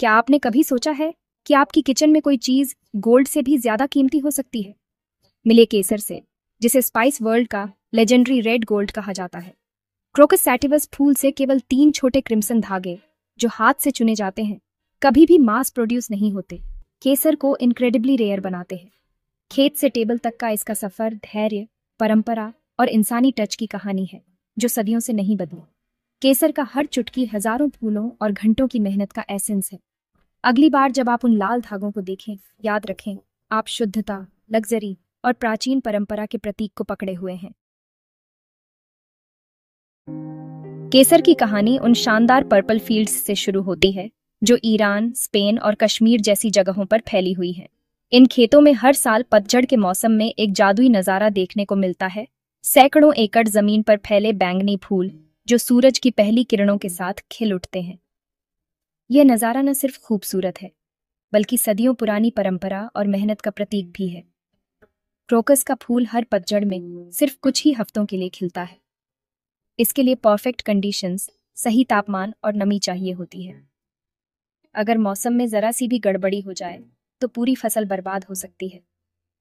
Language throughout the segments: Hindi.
क्या आपने कभी सोचा है कि आपकी किचन में कोई चीज गोल्ड से भी ज्यादा कीमती हो सकती है? मिले केसर से, जिसे स्पाइस वर्ल्ड का लेजेंडरी रेड गोल्ड कहा जाता है। क्रोकस सैटिवस फूल से केवल 3 छोटे क्रिम्सन धागे, जो हाथ से चुने जाते हैं, कभी भी मास प्रोड्यूस नहीं होते, केसर को इनक्रेडिबली रेयर बनाते हैं। खेत से टेबल तक का इसका सफर धैर्य, परंपरा और इंसानी टच की कहानी है, जो सदियों से नहीं बदली। केसर का हर चुटकी हजारों फूलों और घंटों की मेहनत का एसेंस है। अगली बार जब आप उन लाल धागों को देखें, याद रखें, आप शुद्धता, लग्जरी और प्राचीन परंपरा के प्रतीक को पकड़े हुए हैं। केसर की कहानी उन शानदार पर्पल फील्ड्स से शुरू होती है, जो ईरान, स्पेन और कश्मीर जैसी जगहों पर फैली हुई हैं। इन खेतों में हर साल पतझड़ के मौसम में एक जादुई नजारा देखने को मिलता है। सैकड़ों एकड़ जमीन पर फैले बैंगनी फूल, जो सूरज की पहली किरणों के साथ खिल उठते हैं। यह नजारा न सिर्फ खूबसूरत है, बल्कि सदियों पुरानी परंपरा और मेहनत का प्रतीक भी है। क्रोकस का फूल हर पतझड़ में सिर्फ कुछ ही हफ्तों के लिए खिलता है। इसके लिए परफेक्ट कंडीशंस, सही तापमान और नमी चाहिए होती है। अगर मौसम में जरा सी भी गड़बड़ी हो जाए तो पूरी फसल बर्बाद हो सकती है।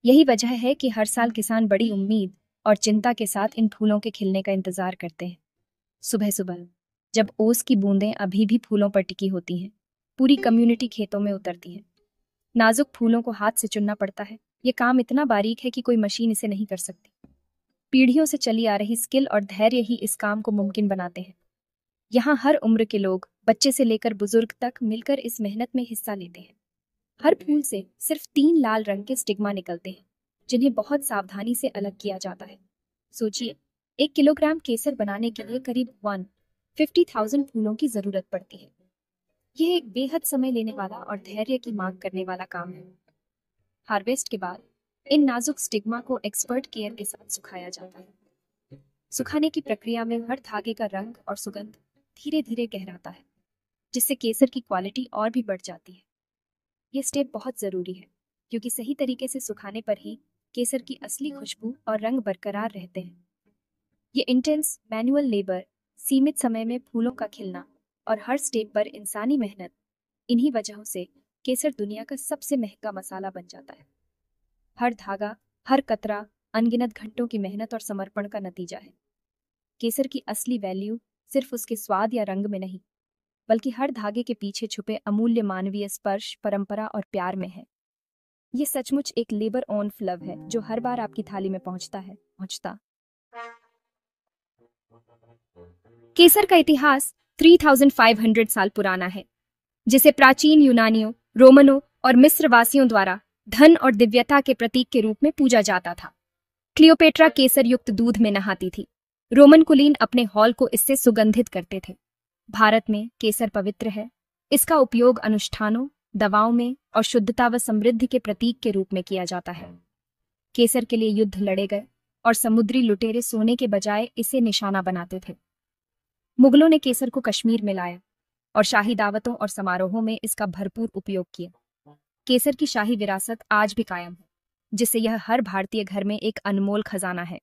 यही वजह है कि हर साल किसान बड़ी उम्मीद और चिंता के साथ इन फूलों के खिलने का इंतजार करते हैं। सुबह सुबह जब ओस की बूंदें अभी भी फूलों पर टिकी होती हैं, पूरी कम्युनिटी खेतों में उतरती है। नाजुक फूलों को हाथ से चुनना पड़ता है। ये काम इतना बारीक है कि कोई मशीन इसे नहीं कर सकती। पीढ़ियों से चली आ रही स्किल और धैर्य ही इस काम को मुमकिन बनाते हैं। यहाँ हर उम्र के लोग, बच्चे से लेकर बुजुर्ग तक, मिलकर इस मेहनत में हिस्सा लेते हैं। हर फूल से सिर्फ 3 लाल रंग के स्टिग्मा निकलते हैं, जिन्हें बहुत सावधानी से अलग किया जाता है। सोचिए, 1 किलोग्राम केसर बनाने के लिए करीब 150,000 फूलों की जरूरत पड़ती है। यह एक बेहद समय लेने वाला और धैर्य की मांग करने वाला काम है। हार्वेस्ट के बाद इन नाजुक स्टिग्मा को एक्सपर्ट केयर के साथ सुखाया जाता है। सुखाने की प्रक्रिया में हर धागे का रंग और सुगंध धीरे धीरे गहराता है, जिससे केसर की क्वालिटी और भी बढ़ जाती है। ये स्टेप बहुत जरूरी है, क्योंकि सही तरीके से सुखाने पर ही केसर की असली खुशबू और रंग बरकरार रहते हैं। ये इंटेंस मैनुअल लेबर, सीमित समय में फूलों का खिलना और हर स्टेप पर इंसानी मेहनत, इन्हीं वजहों से केसर दुनिया का सबसे महंगा मसाला बन जाता है। हर धागा, हर कतरा अनगिनत घंटों की मेहनत और समर्पण का नतीजा है। केसर की असली वैल्यू सिर्फ उसके स्वाद या रंग में नहीं, बल्कि हर धागे के पीछे छुपे अमूल्य मानवीय स्पर्श, परंपरा और प्यार में है। ये सचमुच एक लेबर ऑन फ्लव है, जो हर बार आपकी थाली में पहुंचता। केसर का इतिहास 3500 साल पुराना है, जिसे प्राचीन यूनानियों, रोमनों और मिस्रवासियों द्वारा धन और दिव्यता के प्रतीक के रूप में पूजा जाता था। क्लियोपेट्रा केसर युक्त दूध में नहाती थी। रोमन कुलीन अपने हॉल को इससे सुगंधित करते थे। भारत में केसर पवित्र है। इसका उपयोग अनुष्ठानों, दवाओं में और शुद्धता व समृद्धि के प्रतीक के रूप में किया जाता है। केसर के लिए युद्ध लड़े गए और समुद्री लुटेरे सोने के बजाय इसे निशाना बनाते थे। मुगलों ने केसर को कश्मीर में लाया और शाही दावतों और समारोहों में इसका भरपूर उपयोग किया। केसर की शाही विरासत आज भी कायम है, जिससे यह हर भारतीय घर में एक अनमोल खजाना है।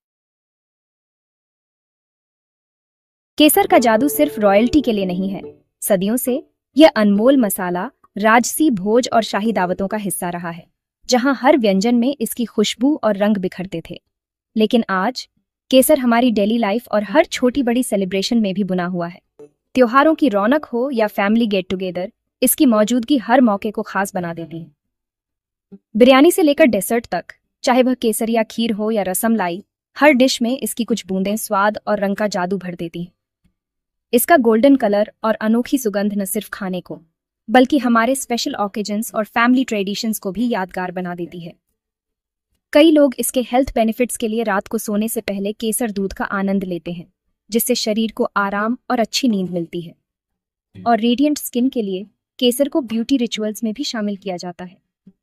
केसर का जादू सिर्फ रॉयल्टी के लिए नहीं है। सदियों से यह अनमोल मसाला राजसी भोज और शाही दावतों का हिस्सा रहा है, जहां हर व्यंजन में इसकी खुशबू और रंग बिखरते थे। लेकिन आज केसर हमारी डेली लाइफ और हर छोटी बड़ी सेलिब्रेशन में भी बुना हुआ है। त्योहारों की रौनक हो या फैमिली गेट टुगेदर, इसकी मौजूदगी हर मौके को खास बना देती है। बिरयानी से लेकर डेसर्ट तक, चाहे वह केसर या खीर हो या रसमलाई, हर डिश में इसकी कुछ बूंदें स्वाद और रंग का जादू भर देती हैं। इसका गोल्डन कलर और अनोखी सुगंध न सिर्फ खाने को, बल्कि हमारे स्पेशल ऑकेजन्स और फैमिली ट्रेडिशंस को भी यादगार बना देती है। कई लोग इसके हेल्थ बेनिफिट्स के लिए रात को सोने से पहले केसर दूध का आनंद लेते हैं, जिससे शरीर को आराम और अच्छी नींद मिलती है। और रेडिएंट स्किन के लिए केसर को ब्यूटी रिचुअल्स में भी शामिल किया जाता है।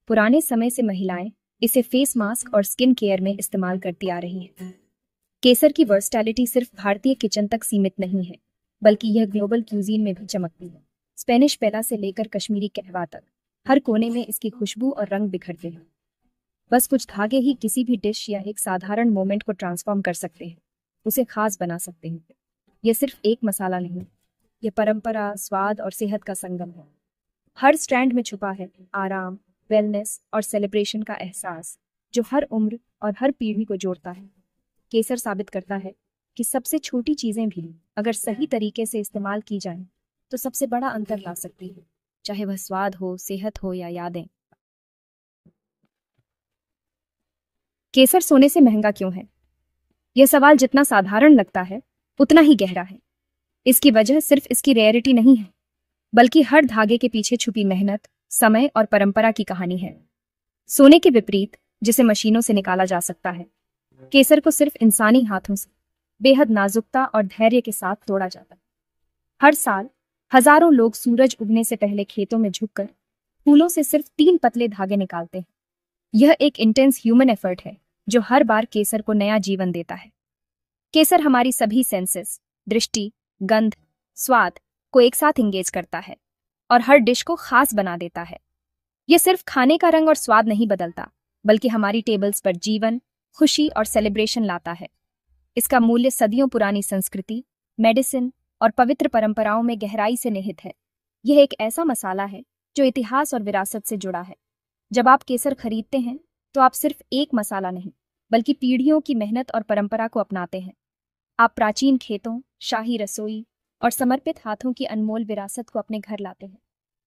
पुराने समय से महिलाएं इसे फेस मास्क और स्किन केयर में इस्तेमाल करती आ रही हैं। केसर की वर्सटैलिटी सिर्फ भारतीय किचन तक सीमित नहीं है, बल्कि यह ग्लोबल क्यूजीन में भी चमकती है। स्पेनिश पेला से लेकर कश्मीरी कहवा तक, हर कोने में इसकी खुशबू और रंग बिखरते हैं। बस कुछ धागे ही किसी भी डिश या एक साधारण मोमेंट को ट्रांसफॉर्म कर सकते हैं, उसे खास बना सकते हैं। यह सिर्फ एक मसाला नहीं, यह परंपरा, स्वाद और सेहत का संगम है। हर स्ट्रैंड में छुपा है आराम, वेलनेस और सेलिब्रेशन का एहसास, जो हर उम्र और हर पीढ़ी को जोड़ता है। केसर साबित करता है कि सबसे छोटी चीजें भी अगर सही तरीके से इस्तेमाल की जाएं, तो सबसे बड़ा अंतर ला सकती है, चाहे वह स्वाद हो, सेहत हो या यादें। केसर सोने से महंगा क्यों है? यह सवाल जितना साधारण लगता है, उतना ही गहरा है। इसकी वजह सिर्फ इसकी रेयरिटी नहीं है, बल्कि हर धागे के पीछे छुपी मेहनत, समय और परंपरा की कहानी है। सोने के विपरीत, जिसे मशीनों से निकाला जा सकता है, केसर को सिर्फ इंसानी हाथों से बेहद नाजुकता और धैर्य के साथ तोड़ा जाता है। हर साल हजारों लोग सूरज उगने से पहले खेतों में झुककर फूलों से सिर्फ 3 पतले धागे निकालते हैं। यह एक इंटेंस ह्यूमन एफर्ट है, जो हर बार केसर को नया जीवन देता है। केसर हमारी सभी सेंसेस, दृष्टि, गंध, स्वाद को एक साथ इंगेज करता है और हर डिश को खास बना देता है। यह सिर्फ खाने का रंग और स्वाद नहीं बदलता, बल्कि हमारी टेबल्स पर जीवन, खुशी और सेलिब्रेशन लाता है। इसका मूल्य सदियों पुरानी संस्कृति, मेडिसिन और पवित्र परंपराओं में गहराई से निहित है। यह एक ऐसा मसाला है जो इतिहास और विरासत से जुड़ा है। जब आप केसर खरीदते हैं, तो आप सिर्फ एक मसाला नहीं, बल्कि पीढ़ियों की मेहनत और परंपरा को अपनाते हैं। आप प्राचीन खेतों, शाही रसोई और समर्पित हाथों की अनमोल विरासत को अपने घर लाते हैं।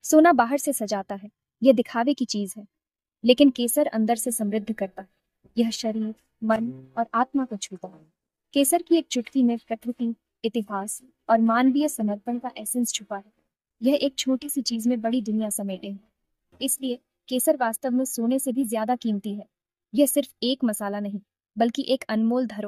सोना बाहर से सजाता है, यह दिखावे की चीज है, लेकिन केसर अंदर से समृद्ध करता है। यह शरीर, मन और आत्मा को छूता है। केसर की एक चुटकी में प्रकृति, इतिहास और मानवीय समर्पण का एसेंस छुपा है। यह एक छोटी सी चीज में बड़ी दुनिया समेटे है। इसलिए केसर वास्तव में सोने से भी ज्यादा कीमती है। यह सिर्फ एक मसाला नहीं, बल्कि एक अनमोल धरोहर